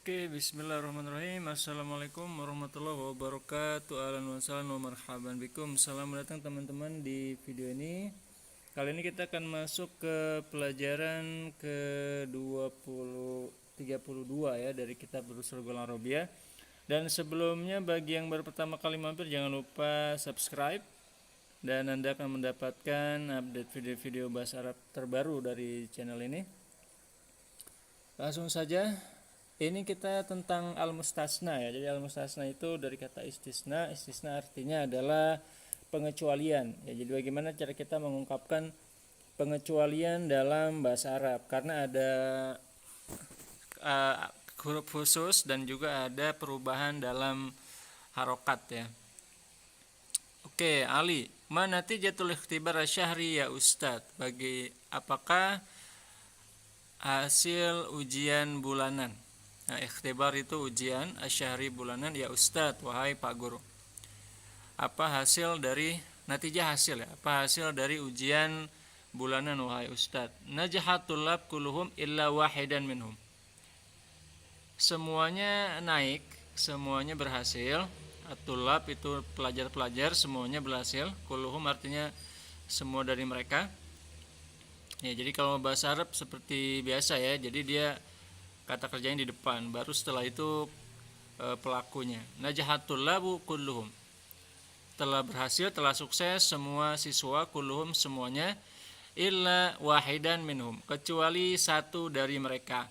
Oke, bismillahirrahmanirrahim. Assalamualaikum warahmatullahi wabarakatuh. Ahlan wa sahlan wa marhaban bikum. Selamat datang teman-teman di video ini. Kali ini kita akan masuk ke pelajaran ke-32 ya dari kitab Durusul Lughah Arabiyah. Dan sebelumnya bagi yang baru pertama kali mampir jangan lupa subscribe dan Anda akan mendapatkan update video-video bahasa Arab terbaru dari channel ini. Langsung saja. Ini kita tentang al-mustasna ya. Jadi al-mustasna itu dari kata istisna. Istisna artinya adalah pengecualian. Ya, jadi bagaimana cara kita mengungkapkan pengecualian dalam bahasa Arab? Karena ada huruf khusus dan juga ada perubahan dalam harokat ya. Oke, Ali, mana natijatul ikhtibar syahri ya Ustadz? Bagi apakah hasil ujian bulanan? Nah, ikhtibar itu ujian, asyahri bulanan, ya Ustadz, wahai Pak Guru. Apa hasil dari, natijah hasil ya, apa hasil dari ujian bulanan wahai Ustadz? Najahat tulab kulluhum illa wahidan minhum. Semuanya naik, semuanya berhasil. Tulab itu pelajar-pelajar, semuanya berhasil. Kulluhum artinya semua dari mereka. Ya, jadi kalau bahasa Arab seperti biasa ya, jadi dia kata kerjanya di depan, baru setelah itu pelakunya. Najahatul labu kulluhum, telah berhasil, telah sukses semua siswa, kulluhum semuanya, illa wahidan minhum, kecuali satu dari mereka.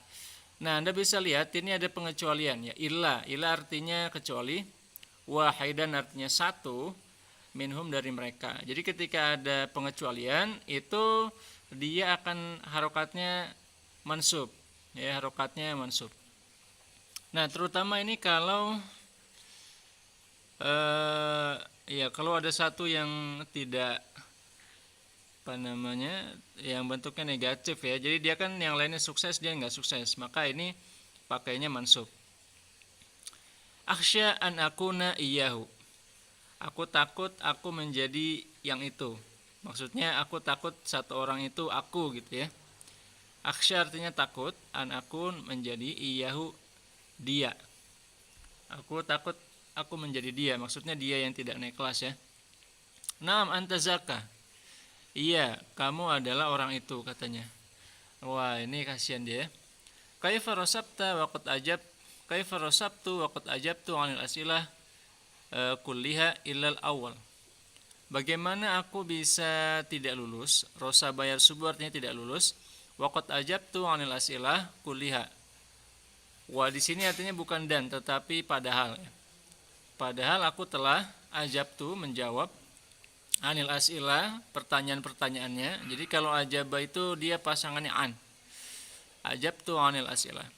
Nah, Anda bisa lihat ini ada pengecualian ya. Illa artinya kecuali, wahidan artinya satu, minhum dari mereka. Jadi ketika ada pengecualian itu dia akan harokatnya mansub. Ya, harokatnya mansub. Nah, terutama ini kalau kalau ada satu yang tidak yang bentuknya negatif ya. Jadi dia kan yang lainnya sukses, dia nggak sukses. Maka ini pakainya mansub. Akhsya an akuna iyahu. Aku takut aku menjadi yang itu. Maksudnya aku takut satu orang itu aku gitu ya. Akhsya artinya takut, an akun menjadi iyahu dia. Aku takut aku menjadi dia, maksudnya dia yang tidak naik kelas ya. Naam anta zaka. Iya, kamu adalah orang itu katanya. Wah, ini kasihan dia. Kaifa rasabta waqad ajab, kaifa rasabtu waqad ajabtu 'anil asilah kulliha illal awal. Bagaimana aku bisa tidak lulus? Rosa bayar subuh artinya tidak lulus. Waqad ajabtu 'anil asilah kulliha. Wa di sini artinya bukan dan tetapi padahal. Padahal aku telah ajabtu menjawab 'anil asilah pertanyaan-pertanyaannya. Jadi kalau ajaba itu dia pasangannya an. Ajabtu 'anil asilah.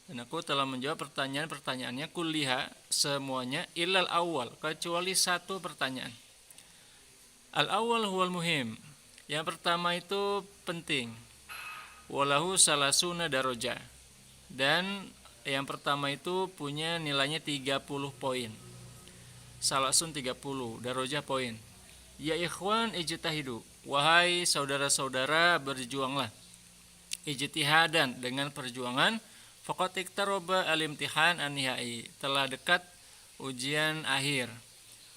Dan aku telah menjawab pertanyaan-pertanyaannya kulliha semuanya illal awal kecuali satu pertanyaan. Al awal huwal muhim. Yang pertama itu penting. Walahu salasuna daroja. Dan yang pertama itu punya nilainya 30 poin. Salasun 30, daroja poin. Ya ikhwan ijtahidu. Wahai saudara-saudara berjuanglah. Ijtihadan dengan perjuangan. Faqad iktaroba al-imtihan an-nihai. Telah dekat ujian akhir.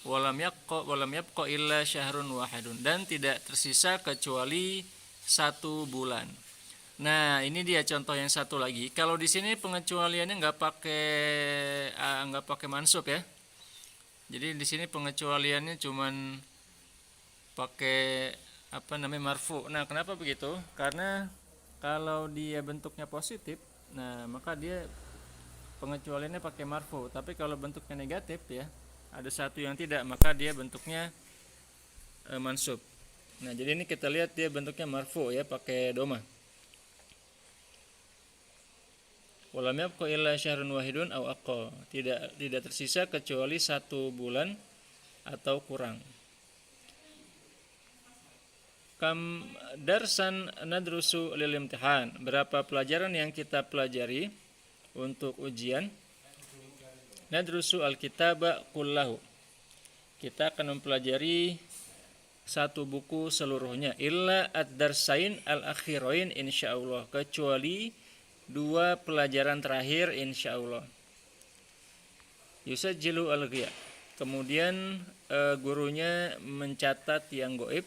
Walam yabqa illa syahrun wahidun. Dan tidak tersisa kecuali 1 bulan. Nah, ini dia contoh yang satu lagi. Kalau di sini pengecualiannya nggak pakai mansub ya. Jadi di sini pengecualiannya cuman pakai marfu. Nah, kenapa begitu? Karena kalau dia bentuknya positif, nah maka dia pengecualiannya pakai marfu. Tapi kalau bentuknya negatif ya, ada satu yang tidak, maka dia bentuknya mansub. Nah, jadi ini kita lihat dia bentuknya marfu ya, pakai doma. Walam yabqa illa syahrun wahidun aw aqall. Tidak tersisa kecuali 1 bulan atau kurang. Kam darsan nadrusu lil imtihan. Berapa pelajaran yang kita pelajari untuk ujian? Nadrusu al-kitaba kullahu. Kita akan mempelajari 1 buku seluruhnya. Illa ad-darsain al-akhirain insyaallah. Kecuali 2 pelajaran terakhir insyaallah. Yusajjilu al-ghiya. Kemudian gurunya mencatat yang gaib.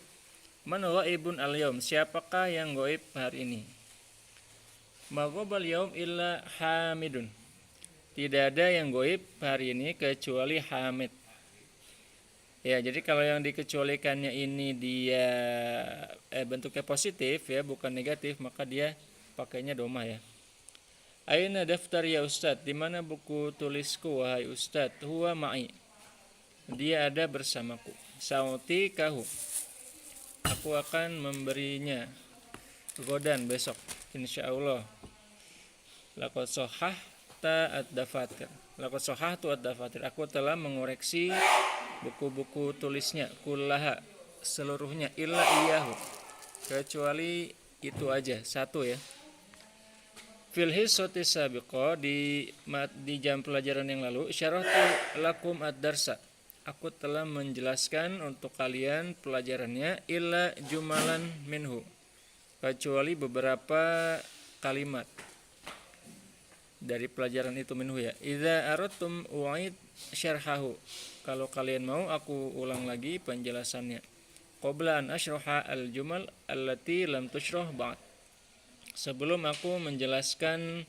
Man ghaibun al-yaum, siapakah yang gaib hari ini? Ma ghabal yaum illa Hamidun. Tidak ada yang gaib hari ini kecuali Hamid. Ya, jadi kalau yang dikecualikannya ini dia bentuknya positif ya, bukan negatif, maka dia pakainya domah ya. Aina daftar ya Ustadz, di mana buku tulisku wahai Ustadz? Huwa ma'i. Dia ada bersamaku. Sauti kahu. Aku akan memberinya godan besok insyaallah. Laqad sahhahta ad-dafatir. Laqad sahhahtu ad-dafatir. Aku telah mengoreksi buku-buku tulisnya kullaha seluruhnya illa iyahu. Kecuali itu aja, satu ya. Fil hissati sabiqah, di jam pelajaran yang lalu, syarahtu lakum ad-darsa. Aku telah menjelaskan untuk kalian pelajarannya illa jumalan minhu, kecuali beberapa kalimat dari pelajaran itu minhu ya. Idza aradtum u'id syarhahu. Kalau kalian mau aku ulang lagi penjelasannya. Qabla an asyraha al-jumal allati lam tushrah ba'd. Sebelum aku menjelaskan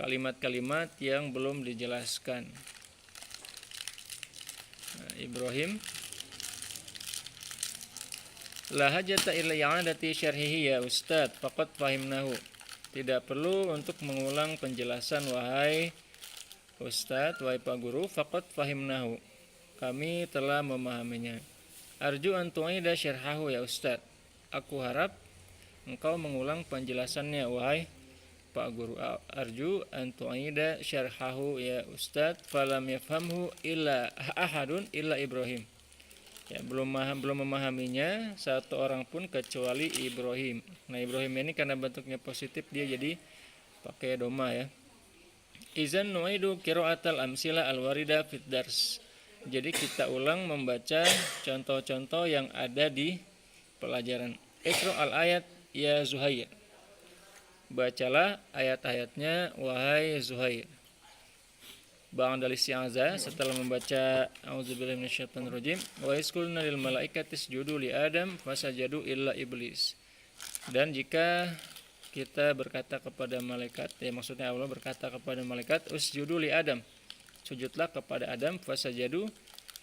kalimat-kalimat yang belum dijelaskan. Ibrahim, la hajata illa i'adati syarhihi ya Ustadz, faqad fahimnahu. Tidak perlu untuk mengulang penjelasan wahai Ustadz, wahai Pak Guru, faqad fahimnahu. Kami telah memahaminya. Arju an tu'ida syarhahu ya Ustadz. Aku harap engkau mengulang penjelasannya wahai Pak Guru. Arju an tu'ida syarhahu ya Ustadz. Falam yafhamhu illa ahadun illa Ibrahim. Ya, belum memahaminya satu orang pun kecuali Ibrahim. Nah, Ibrahim ini karena bentuknya positif dia jadi pakai doma ya. Izan nu'idu qira'atal amsila al-warida fid dars. Jadi kita ulang membaca contoh-contoh yang ada di pelajaran. Iqra al-ayat ya Zuhair. Bacalah ayat-ayatnya wahai Zuhair. Ba'da al-isti'azah, setelah membaca auzubillahi minasyaitonir rajim, wa isqulna lil malaikati isjudu li Adam fasajadu illa iblis. Dan jika kita berkata kepada malaikat, ya maksudnya Allah berkata kepada malaikat, usjudu li Adam, sujudlah kepada Adam, fasajadu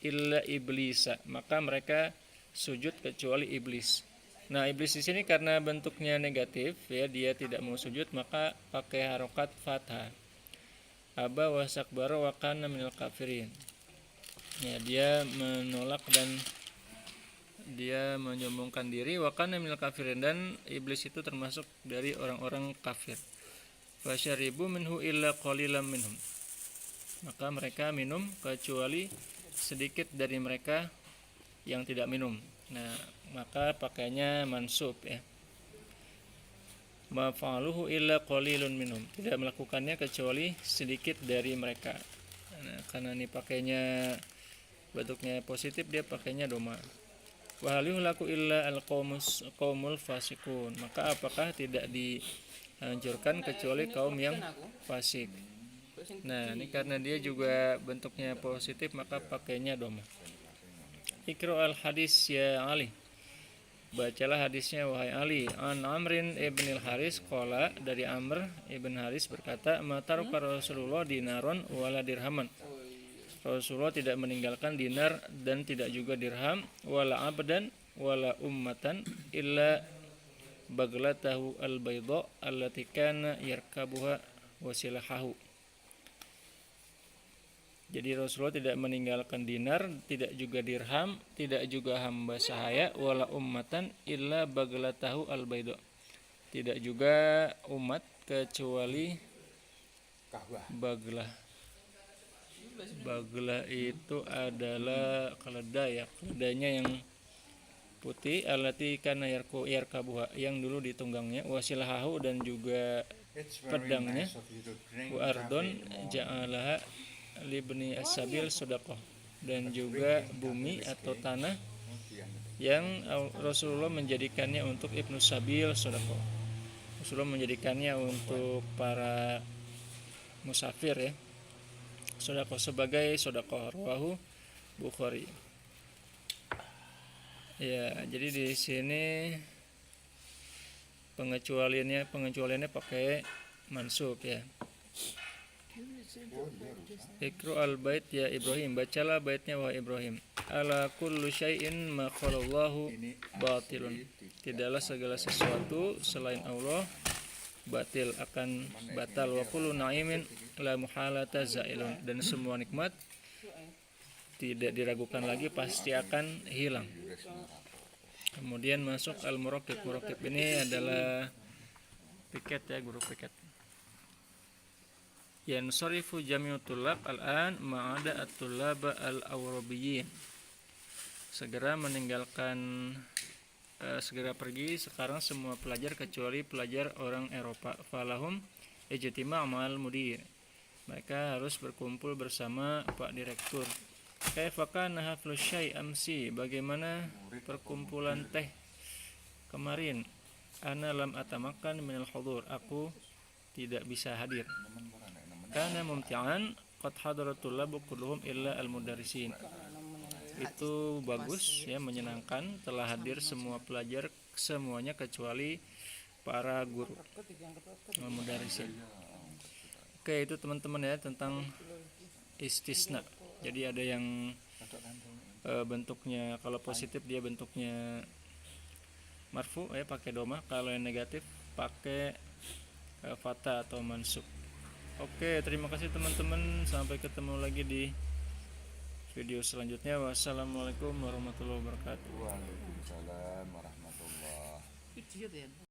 illa iblisa, maka mereka sujud kecuali iblis. Nah, iblis di sini karena bentuknya negatif ya, dia tidak mau sujud, maka pakai harokat fathah. Aba wasakbara wa kana minal kafirin. Ya, dia menolak dan dia menyombongkan diri, wa kana minal kafirin, dan iblis itu termasuk dari orang-orang kafir. Fasyaribu minhu illa qalilan minhum. Maka mereka minum kecuali sedikit dari mereka yang tidak minum. Nah, maka pakainya mansub ya. Ma fa'aluhu illa qalilun minhum. Tidak melakukannya kecuali sedikit dari mereka. Nah, karena ini pakainya bentuknya positif, dia pakainya doma. Wa hal yuhlaku illa al-qaumul fasikun. Maka apakah tidak dihancurkan kecuali kaum yang fasik. Nah, ini karena dia juga bentuknya positif, maka pakainya doma. Iqra al-hadis ya Ali. Bacalah hadisnya wahai Ali. An Amrin ibn al-Haris qala, dari Amr ibn Haris berkata, mataruka Rasulullah dinaron wala dirhaman. Rasulullah tidak meninggalkan dinar dan tidak juga dirham, wala abdan wala ummatan illa baglatahu al-bayda allati kana yarkabuha wasilahahu. Jadi Rasulullah tidak meninggalkan dinar, tidak juga dirham, tidak juga hamba sahaya, wala ummatan illa baglatahu al-bayda. Tidak juga umat kecuali baglah. Baglah itu adalah keledai ya, keledainya yang putih, allati kana yarkabuha, yang dulu ditunggangnya, wasilahahu, dan juga pedangnya, wa ardon ja'alaha libni as-sabil sedekah, dan juga bumi atau tanah yang Rasulullah menjadikannya untuk ibnu sabil sedekah. Rasulullah menjadikannya untuk para musafir ya. Sedekah sebagai sedekah, rawahu Bukhari. Ya, jadi di sini pengecualiannya pakai mansub ya. Iqra al-bait ya Ibrahim, bacalah baitnya wahai Ibrahim. Ala kullu syai'in ma khalallahu batilun. Tidaklah segala sesuatu selain Allah batil, akan batal. Wa kullu na'imin la muhalata zailun, dan semua nikmat tidak diragukan lagi pasti akan hilang. Kemudian masuk al-muraqib. Muraqib ini adalah piket ya, guru piket. Yansarifu jami'u tullab al-an ma'ada at-tullab al-awrabiyyin. Segera meninggalkan segera pergi sekarang semua pelajar kecuali pelajar orang Eropa. Falahum ijtima' ma'al mudir. Mereka harus berkumpul bersama Pak Direktur. Kaifa kana haflu syai' amsi, bagaimana perkumpulan teh kemarin? Ana lam atamakan minal hudur, aku tidak bisa hadir. Kana mumti'an qad hadaratul labu kulluhum illa al-mudarrisin. Itu bagus ya, menyenangkan, telah hadir semua pelajar semuanya kecuali para guru mudarrisin. Oke, itu teman-teman ya tentang istisna. Jadi ada yang bentuknya, kalau positif dia bentuknya marfu ya pakai doma, kalau yang negatif pakai fata atau mansub. Oke, terima kasih teman-teman, sampai ketemu lagi di video selanjutnya. Wassalamualaikum warahmatullahi wabarakatuh. Waalaikumsalam warahmatullahi wabarakatuh.